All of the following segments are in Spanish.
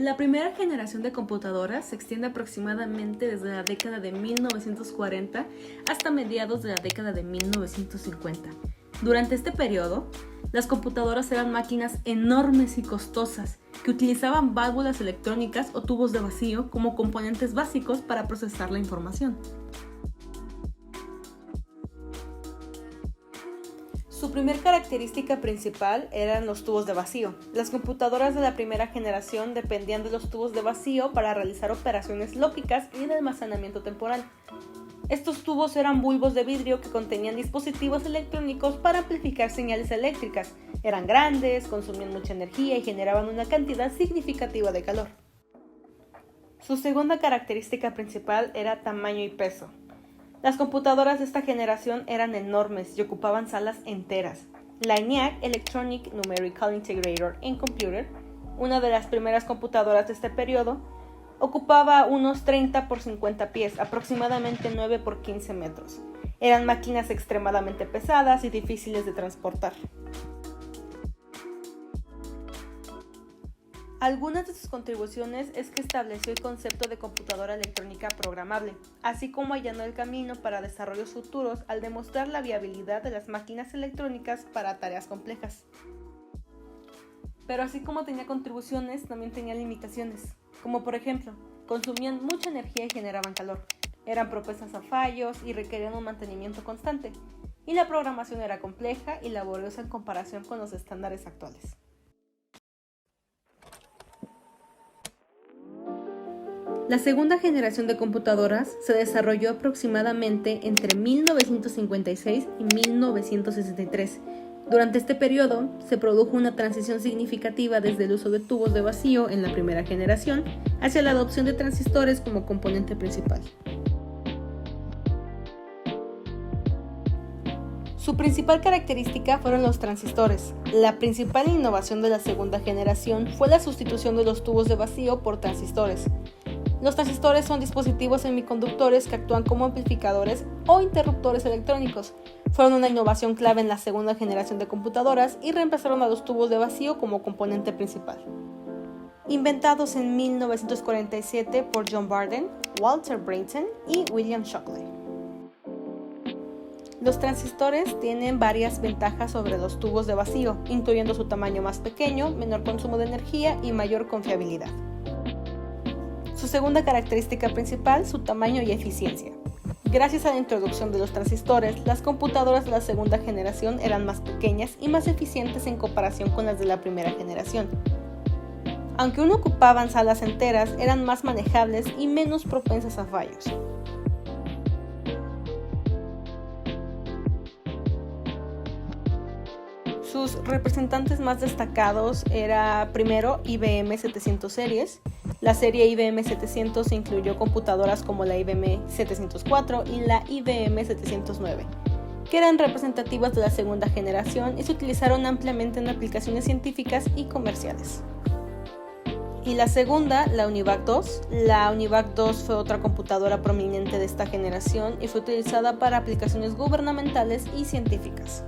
La primera generación de computadoras se extiende aproximadamente desde la década de 1940 hasta mediados de la década de 1950. Durante este periodo, las computadoras eran máquinas enormes y costosas que utilizaban válvulas electrónicas o tubos de vacío como componentes básicos para procesar la información. Su primer característica principal eran los tubos de vacío. Las computadoras de la primera generación dependían de los tubos de vacío para realizar operaciones lógicas y de almacenamiento temporal. Estos tubos eran bulbos de vidrio que contenían dispositivos electrónicos para amplificar señales eléctricas. Eran grandes, consumían mucha energía y generaban una cantidad significativa de calor. Su segunda característica principal era tamaño y peso. Las computadoras de esta generación eran enormes y ocupaban salas enteras. La ENIAC, Electronic Numerical Integrator and Computer, una de las primeras computadoras de este periodo, ocupaba unos 30 por 50 pies, aproximadamente 9 por 15 metros. Eran máquinas extremadamente pesadas y difíciles de transportar. Algunas de sus contribuciones es que estableció el concepto de computadora electrónica programable, así como allanó el camino para desarrollos futuros al demostrar la viabilidad de las máquinas electrónicas para tareas complejas. Pero así como tenía contribuciones, también tenía limitaciones, como por ejemplo, consumían mucha energía y generaban calor, eran propensas a fallos y requerían un mantenimiento constante, y la programación era compleja y laboriosa en comparación con los estándares actuales. La segunda generación de computadoras se desarrolló aproximadamente entre 1956 y 1963. Durante este periodo se produjo una transición significativa desde el uso de tubos de vacío en la primera generación hacia la adopción de transistores como componente principal. Su principal característica fueron los transistores. La principal innovación de la segunda generación fue la sustitución de los tubos de vacío por transistores. Los transistores son dispositivos semiconductores que actúan como amplificadores o interruptores electrónicos. Fueron una innovación clave en la segunda generación de computadoras y reemplazaron a los tubos de vacío como componente principal. Inventados en 1947 por John Barden, Walter Brattain y William Shockley. Los transistores tienen varias ventajas sobre los tubos de vacío, incluyendo su tamaño más pequeño, menor consumo de energía y mayor confiabilidad. Su segunda característica principal, su tamaño y eficiencia. Gracias a la introducción de los transistores, las computadoras de la segunda generación eran más pequeñas y más eficientes en comparación con las de la primera generación. Aunque aún ocupaban salas enteras, eran más manejables y menos propensas a fallos. Sus representantes más destacados era primero IBM 700 series. La serie IBM 700 incluyó computadoras como la IBM 704 y la IBM 709, que eran representativas de la segunda generación y se utilizaron ampliamente en aplicaciones científicas y comerciales. Y la segunda, la UNIVAC 2. La UNIVAC 2 fue otra computadora prominente de esta generación y fue utilizada para aplicaciones gubernamentales y científicas.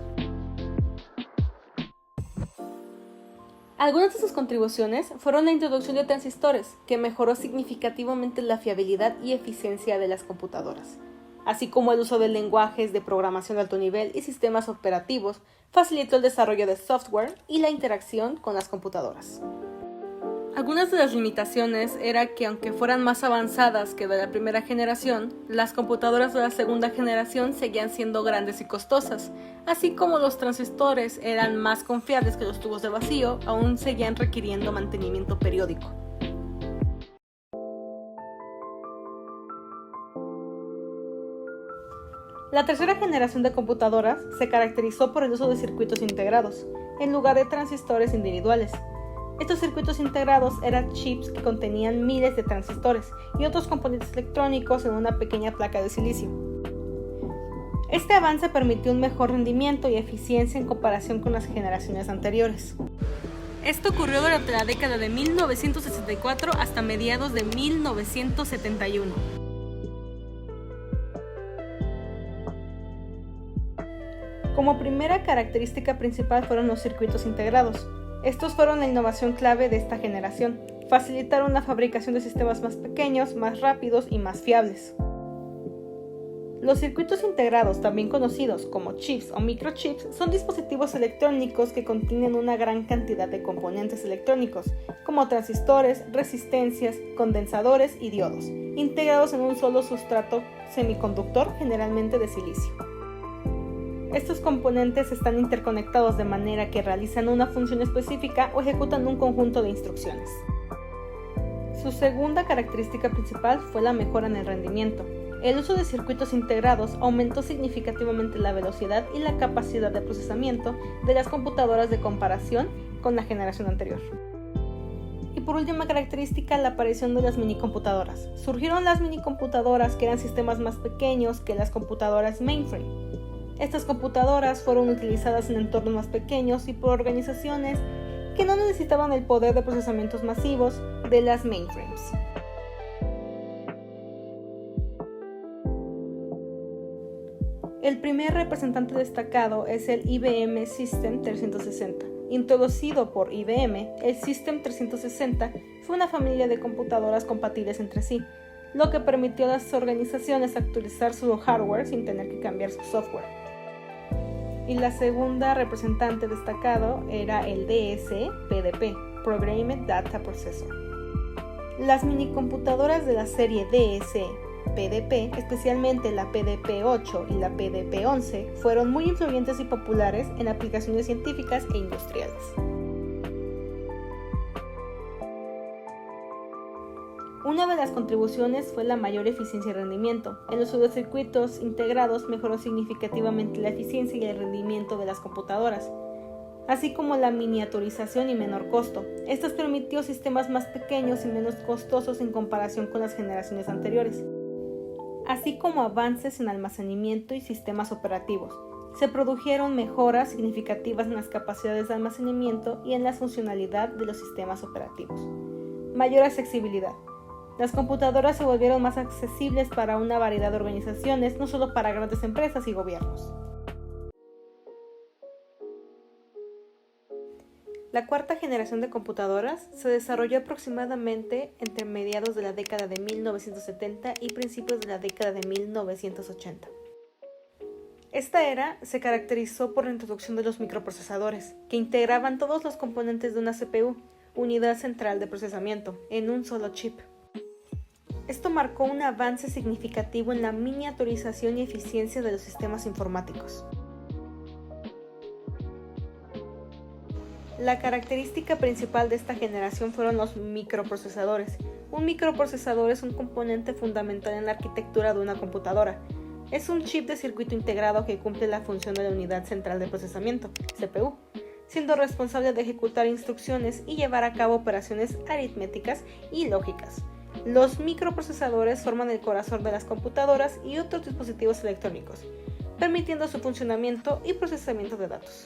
Algunas de sus contribuciones fueron la introducción de transistores, que mejoró significativamente la fiabilidad y eficiencia de las computadoras, así como el uso de lenguajes de programación de alto nivel y sistemas operativos, facilitó el desarrollo de software y la interacción con las computadoras. Algunas de las limitaciones era que aunque fueran más avanzadas que de la primera generación, las computadoras de la segunda generación seguían siendo grandes y costosas, así como los transistores eran más confiables que los tubos de vacío, aún seguían requiriendo mantenimiento periódico. La tercera generación de computadoras se caracterizó por el uso de circuitos integrados, en lugar de transistores individuales. Estos circuitos integrados eran chips que contenían miles de transistores y otros componentes electrónicos en una pequeña placa de silicio. Este avance permitió un mejor rendimiento y eficiencia en comparación con las generaciones anteriores. Esto ocurrió durante la década de 1964 hasta mediados de 1971. Como primera característica principal fueron los circuitos integrados. Estos fueron la innovación clave de esta generación. Facilitaron la fabricación de sistemas más pequeños, más rápidos y más fiables. Los circuitos integrados, también conocidos como chips o microchips, son dispositivos electrónicos que contienen una gran cantidad de componentes electrónicos, como transistores, resistencias, condensadores y diodos, integrados en un solo sustrato semiconductor, generalmente de silicio. Estos componentes están interconectados de manera que realizan una función específica o ejecutan un conjunto de instrucciones. Su segunda característica principal fue la mejora en el rendimiento. El uso de circuitos integrados aumentó significativamente la velocidad y la capacidad de procesamiento de las computadoras de comparación con la generación anterior. Y por última característica, la aparición de las minicomputadoras. Surgieron las minicomputadoras, que eran sistemas más pequeños que las computadoras mainframe. Estas computadoras fueron utilizadas en entornos más pequeños y por organizaciones que no necesitaban el poder de procesamientos masivos de las mainframes. El primer representante destacado es el IBM System 360. Introducido por IBM, el System 360 fue una familia de computadoras compatibles entre sí, lo que permitió a las organizaciones actualizar su hardware sin tener que cambiar su software. Y la segunda representante destacado era el DS-PDP, Programmed Data Processor. Las minicomputadoras de la serie DS-PDP, especialmente la PDP-8 y la PDP-11, fueron muy influyentes y populares en aplicaciones científicas e industriales. Una de las contribuciones fue la mayor eficiencia y rendimiento. El uso de circuitos integrados mejoró significativamente la eficiencia y el rendimiento de las computadoras, así como la miniaturización y menor costo. Esto permitió sistemas más pequeños y menos costosos en comparación con las generaciones anteriores, así como avances en almacenamiento y sistemas operativos. Se produjeron mejoras significativas en las capacidades de almacenamiento y en la funcionalidad de los sistemas operativos. Mayor accesibilidad. Las computadoras se volvieron más accesibles para una variedad de organizaciones, no solo para grandes empresas y gobiernos. La cuarta generación de computadoras se desarrolló aproximadamente entre mediados de la década de 1970 y principios de la década de 1980. Esta era se caracterizó por la introducción de los microprocesadores, que integraban todos los componentes de una CPU, unidad central de procesamiento, en un solo chip. Esto marcó un avance significativo en la miniaturización y eficiencia de los sistemas informáticos. La característica principal de esta generación fueron los microprocesadores. Un microprocesador es un componente fundamental en la arquitectura de una computadora. Es un chip de circuito integrado que cumple la función de la unidad central de procesamiento, CPU, siendo responsable de ejecutar instrucciones y llevar a cabo operaciones aritméticas y lógicas. Los microprocesadores forman el corazón de las computadoras y otros dispositivos electrónicos, permitiendo su funcionamiento y procesamiento de datos.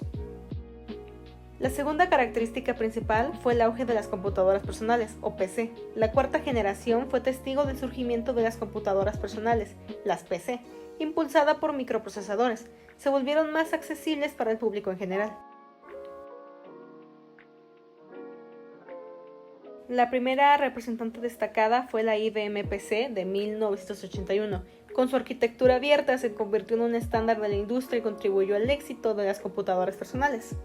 La segunda característica principal fue el auge de las computadoras personales, o PC. La cuarta generación fue testigo del surgimiento de las computadoras personales, las PC, impulsada por microprocesadores. Se volvieron más accesibles para el público en general. La primera representante destacada fue la IBM PC de 1981. Con su arquitectura abierta se convirtió en un estándar de la industria y contribuyó al éxito de las computadoras personales.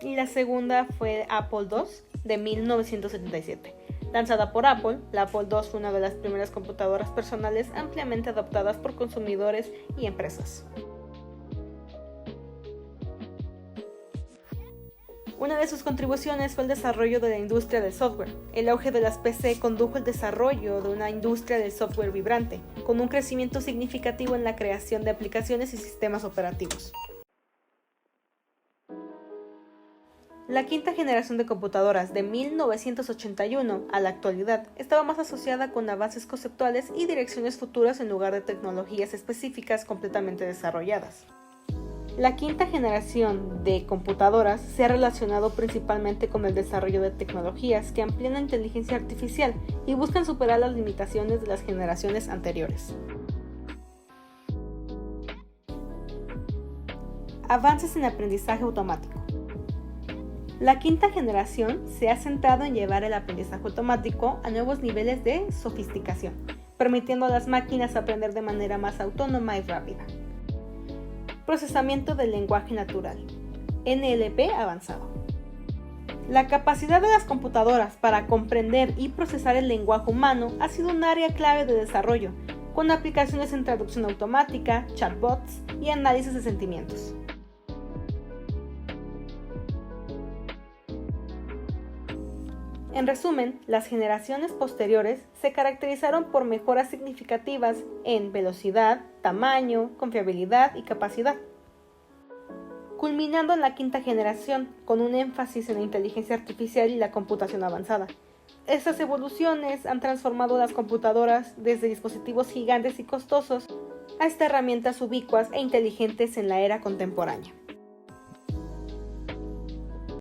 Y la segunda fue Apple II de 1977. Lanzada por Apple, la Apple II fue una de las primeras computadoras personales ampliamente adoptadas por consumidores y empresas. Una de sus contribuciones fue el desarrollo de la industria del software. El auge de las PC condujo al desarrollo de una industria del software vibrante, con un crecimiento significativo en la creación de aplicaciones y sistemas operativos. La quinta generación de computadoras, de 1981 a la actualidad, estaba más asociada con avances conceptuales y direcciones futuras en lugar de tecnologías específicas completamente desarrolladas. La quinta generación de computadoras se ha relacionado principalmente con el desarrollo de tecnologías que amplían la inteligencia artificial y buscan superar las limitaciones de las generaciones anteriores. Avances en aprendizaje automático. La quinta generación se ha centrado en llevar el aprendizaje automático a nuevos niveles de sofisticación, permitiendo a las máquinas aprender de manera más autónoma y rápida. Procesamiento del lenguaje natural, NLP avanzado. La capacidad de las computadoras para comprender y procesar el lenguaje humano ha sido un área clave de desarrollo, con aplicaciones en traducción automática, chatbots y análisis de sentimientos. En resumen, las generaciones posteriores se caracterizaron por mejoras significativas en velocidad, tamaño, confiabilidad y capacidad, culminando en la quinta generación con un énfasis en la inteligencia artificial y la computación avanzada. Estas evoluciones han transformado las computadoras desde dispositivos gigantes y costosos hasta herramientas ubicuas e inteligentes en la era contemporánea.